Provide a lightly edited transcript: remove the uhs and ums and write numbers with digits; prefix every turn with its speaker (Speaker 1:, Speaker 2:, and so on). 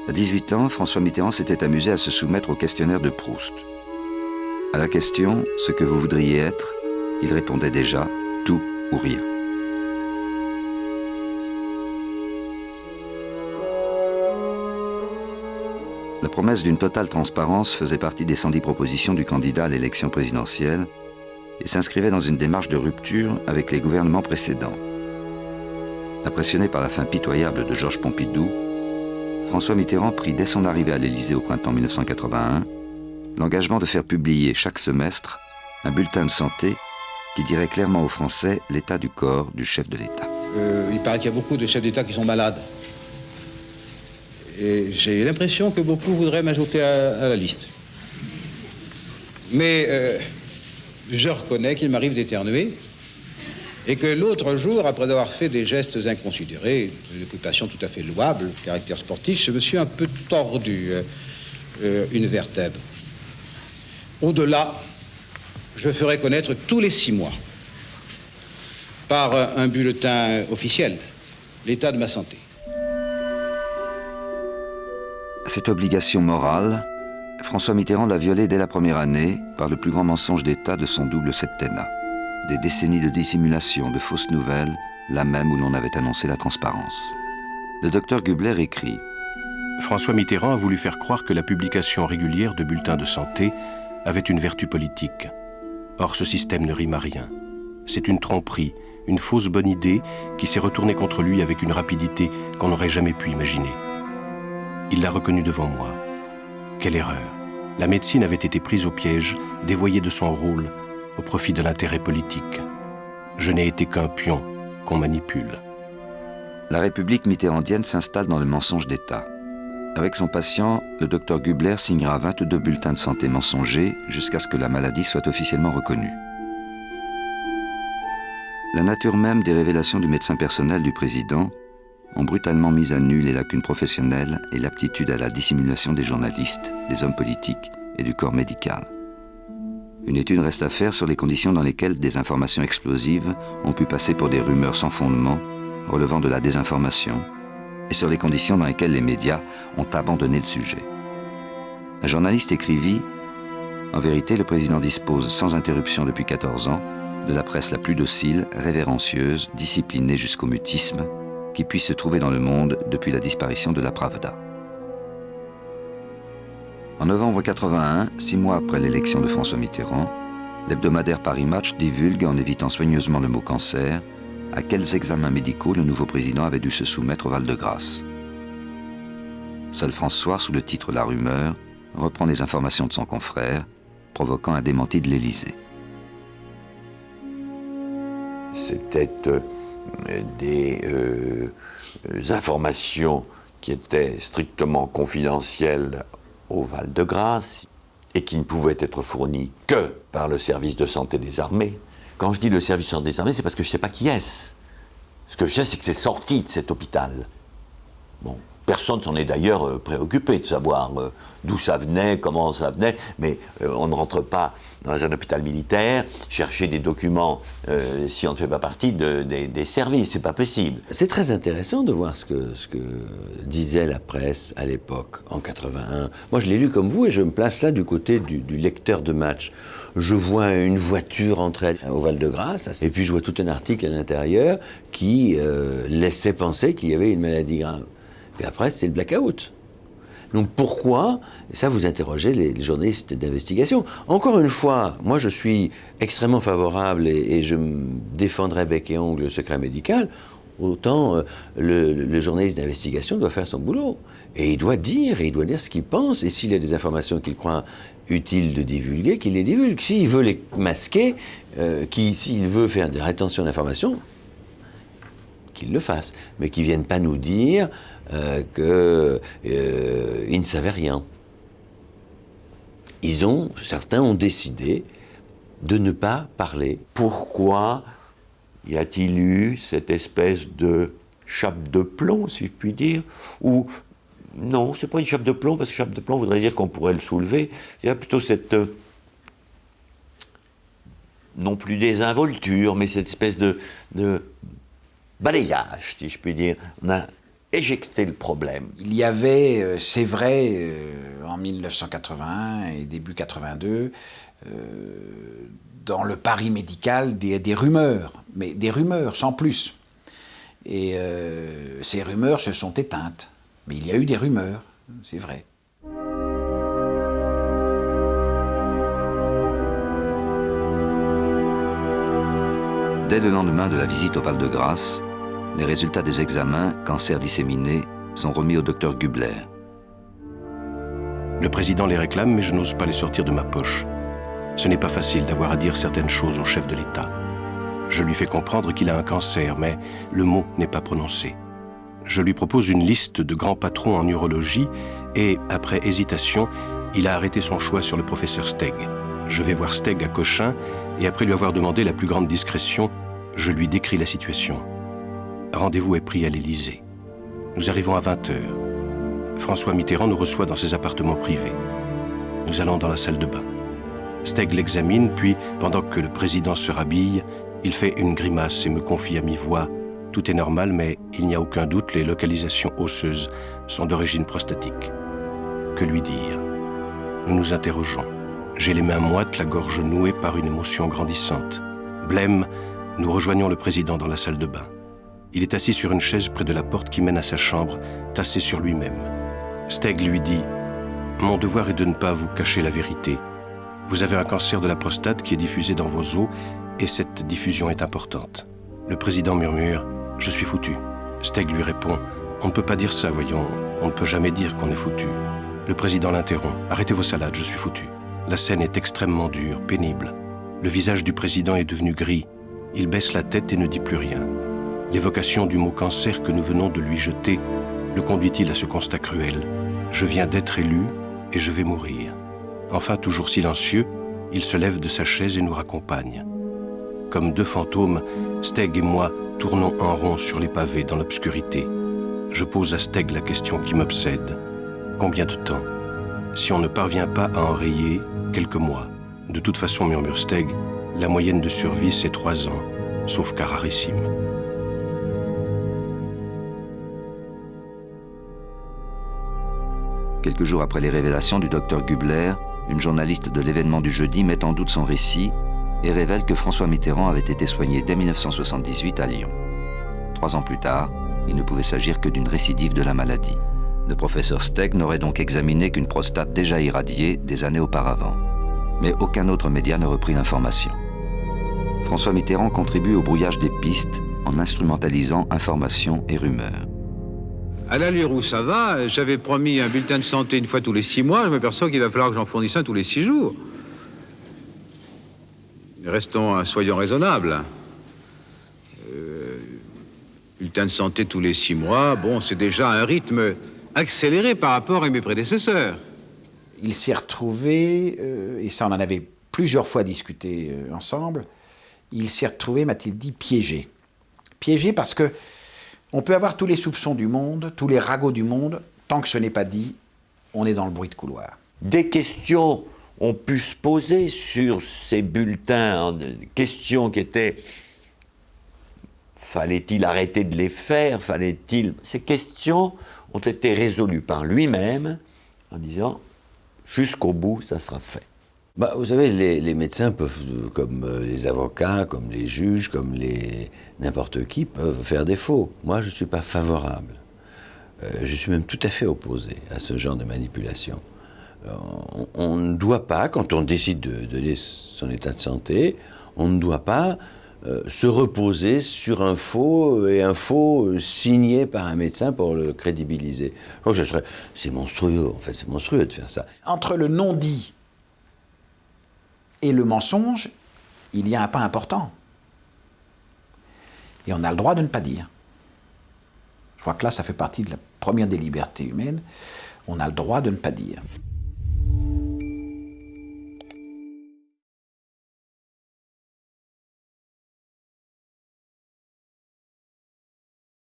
Speaker 1: À 18 ans, François Mitterrand s'était amusé à se soumettre au questionnaire de Proust. À la question « Ce que vous voudriez être », il répondait déjà « Tout ou rien ». La promesse d'une totale transparence faisait partie des 110 propositions du candidat à l'élection présidentielle et s'inscrivait dans une démarche de rupture avec les gouvernements précédents. Impressionné par la fin pitoyable de Georges Pompidou, François Mitterrand prit dès son arrivée à l'Élysée au printemps 1981 l'engagement de faire publier chaque semestre un bulletin de santé qui dirait clairement aux Français l'état du corps du chef de l'État.
Speaker 2: Il paraît qu'il y a beaucoup de chefs d'État qui sont malades. Et j'ai l'impression que beaucoup voudraient m'ajouter à la liste. Mais je reconnais qu'il m'arrive d'éternuer et que l'autre jour, après avoir fait des gestes inconsidérés, une occupation tout à fait louable, caractère sportif, je me suis un peu tordu une vertèbre. Au-delà, je ferai connaître tous les 6 mois, par un bulletin officiel, l'état de ma santé.
Speaker 1: Cette obligation morale, François Mitterrand l'a violée dès la première année par le plus grand mensonge d'État de son double septennat. Des décennies de dissimulation, de fausses nouvelles, là même où l'on avait annoncé la transparence. Le docteur Gubler écrit «
Speaker 3: François Mitterrand a voulu faire croire que la publication régulière de bulletins de santé avait une vertu politique. Or, ce système ne rime à rien. C'est une tromperie, une fausse bonne idée qui s'est retournée contre lui avec une rapidité qu'on n'aurait jamais pu imaginer. Il l'a reconnu devant moi. Quelle erreur! La médecine avait été prise au piège, dévoyée de son rôle, au profit de l'intérêt politique. Je n'ai été qu'un pion qu'on manipule. »
Speaker 1: La République mitterrandienne s'installe dans le mensonge d'État. Avec son patient, le docteur Gubler signera 22 bulletins de santé mensongers jusqu'à ce que la maladie soit officiellement reconnue. La nature même des révélations du médecin personnel du président ont brutalement mis à nu les lacunes professionnelles et l'aptitude à la dissimulation des journalistes, des hommes politiques et du corps médical. Une étude reste à faire sur les conditions dans lesquelles des informations explosives ont pu passer pour des rumeurs sans fondement, relevant de la désinformation, et sur les conditions dans lesquelles les médias ont abandonné le sujet. Un journaliste écrivit « En vérité, le président dispose sans interruption depuis 14 ans de la presse la plus docile, révérencieuse, disciplinée jusqu'au mutisme, qui puisse se trouver dans le monde depuis la disparition de la Pravda. » En novembre 81, 6 mois après l'élection de François Mitterrand, l'hebdomadaire Paris Match divulgue, en évitant soigneusement le mot cancer, à quels examens médicaux le nouveau président avait dû se soumettre au Val-de-Grâce. Seul François, sous le titre La Rumeur, reprend les informations de son confrère, provoquant un démenti de l'Élysée.
Speaker 4: C'était des informations qui étaient strictement confidentielles au Val-de-Grâce et qui ne pouvaient être fournies que par le service de santé des armées. Quand je dis le service de santé des armées, c'est parce que je ne sais pas qui est-ce. Ce que je sais, c'est que c'est sorti de cet hôpital. Bon, personne s'en est d'ailleurs préoccupé de savoir d'où ça venait, comment ça venait, mais on ne rentre pas dans un hôpital militaire chercher des documents si on ne fait pas partie des services, c'est pas possible.
Speaker 5: C'est très intéressant de voir ce que disait la presse à l'époque, en 81. Moi, je l'ai lu comme vous et je me place là du côté du lecteur de Match. Je vois une voiture entrer au Val-de-Grâce, et puis je vois tout un article à l'intérieur qui laissait penser qu'il y avait une maladie grave. Et après, c'est le blackout. Donc pourquoi, et ça vous interrogez les journalistes d'investigation. Encore une fois, moi je suis extrêmement favorable et je me défendrai bec et ongle le secret médical, autant le journaliste d'investigation doit faire son boulot. Et il doit dire ce qu'il pense, et s'il y a des informations qu'il croit utile de divulguer, qu'il les divulgue. S'il veut les masquer, s'il veut faire des rétentions d'informations, qu'il le fasse, mais qu'ils ne viennent pas nous dire qu'ils ne savaient rien. Certains ont décidé de ne pas parler.
Speaker 4: Pourquoi y a-t-il eu cette espèce de chape de plomb, si je puis dire, ou non, c'est pas une chape de plomb, parce que chape de plomb voudrait dire qu'on pourrait le soulever. Il y a plutôt cette non plus désinvolture, mais cette espèce de balayage, si je puis dire. On a éjecter le problème.
Speaker 6: Il y avait, c'est vrai, en 1981 et début 82, dans le Paris médical, des rumeurs, mais des rumeurs, sans plus. Et ces rumeurs se sont éteintes. Mais il y a eu des rumeurs, c'est vrai.
Speaker 1: Dès le lendemain de la visite au Val-de-Grâce, les résultats des examens, cancer disséminé, sont remis au docteur Gubler.
Speaker 3: Le président les réclame, mais je n'ose pas les sortir de ma poche. Ce n'est pas facile d'avoir à dire certaines choses au chef de l'État. Je lui fais comprendre qu'il a un cancer, mais le mot n'est pas prononcé. Je lui propose une liste de grands patrons en urologie et, après hésitation, il a arrêté son choix sur le professeur Steg. Je vais voir Steg à Cochin et après lui avoir demandé la plus grande discrétion, je lui décris la situation. Rendez-vous est pris à l'Élysée. Nous arrivons à 20h. François Mitterrand nous reçoit dans ses appartements privés. Nous allons dans la salle de bain. Steg l'examine, puis, pendant que le président se rhabille, il fait une grimace et me confie à mi-voix « Tout est normal, mais il n'y a aucun doute, les localisations osseuses sont d'origine prostatique. » Que lui dire? Nous nous interrogeons. J'ai les mains moites, la gorge nouée par une émotion grandissante. Blême, nous rejoignons le président dans la salle de bain. Il est assis sur une chaise près de la porte qui mène à sa chambre, tassé sur lui-même. Steg lui dit « Mon devoir est de ne pas vous cacher la vérité. Vous avez un cancer de la prostate qui est diffusé dans vos os et cette diffusion est importante. » Le président murmure « Je suis foutu. » Steg lui répond « On ne peut pas dire ça, voyons. On ne peut jamais dire qu'on est foutu. » Le président l'interrompt « Arrêtez vos salades, je suis foutu. » La scène est extrêmement dure, pénible. Le visage du président est devenu gris. Il baisse la tête et ne dit plus rien. L'évocation du mot cancer que nous venons de lui jeter le conduit-il à ce constat cruel? Je viens d'être élu et je vais mourir. Enfin, toujours silencieux, il se lève de sa chaise et nous raccompagne. Comme deux fantômes, Steg et moi tournons en rond sur les pavés dans l'obscurité. Je pose à Steg la question qui m'obsède. Combien de temps? Si on ne parvient pas à enrayer, quelques mois. De toute façon, murmure Steg, la moyenne de survie, c'est 3 ans, sauf cas rarissime.
Speaker 1: Quelques jours après les révélations du docteur Gubler, une journaliste de l'événement du jeudi met en doute son récit et révèle que François Mitterrand avait été soigné dès 1978 à Lyon. 3 ans plus tard, il ne pouvait s'agir que d'une récidive de la maladie. Le professeur Steg n'aurait donc examiné qu'une prostate déjà irradiée des années auparavant. Mais aucun autre média ne reprit l'information. François Mitterrand contribue au brouillage des pistes en instrumentalisant informations et rumeurs.
Speaker 2: À l'allure où ça va, j'avais promis un bulletin de santé une fois tous les 6 mois. Je m'aperçois qu'il va falloir que j'en fournisse un tous les 6 jours. Soyons raisonnables. Bulletin de santé tous les 6 mois, bon, c'est déjà un rythme accéléré par rapport à mes prédécesseurs.
Speaker 6: Il s'est retrouvé, et ça on en avait plusieurs fois discuté ensemble, il s'est retrouvé, m'a-t-il dit, piégé. Piégé parce que on peut avoir tous les soupçons du monde, tous les ragots du monde, tant que ce n'est pas dit, on est dans le bruit de couloir.
Speaker 4: Des questions ont pu se poser sur ces bulletins, questions qui étaient fallait-il arrêter de les faire, Ces questions ont été résolues par lui-même en disant jusqu'au bout, ça sera fait.
Speaker 5: Vous savez, les médecins peuvent, comme les avocats, comme les juges, comme n'importe qui, peuvent faire défaut. Moi, je ne suis pas favorable. Je suis même tout à fait opposé à ce genre de manipulation. On ne doit pas, quand on décide de donner son état de santé, on ne doit pas se reposer sur un faux signé par un médecin pour le crédibiliser. Je crois que c'est monstrueux, en fait, c'est monstrueux de faire ça.
Speaker 6: Entre le non-dit et le mensonge, il y a un pas important. Et on a le droit de ne pas dire. Je crois que là, ça fait partie de la première des libertés humaines. On a le droit de ne pas dire.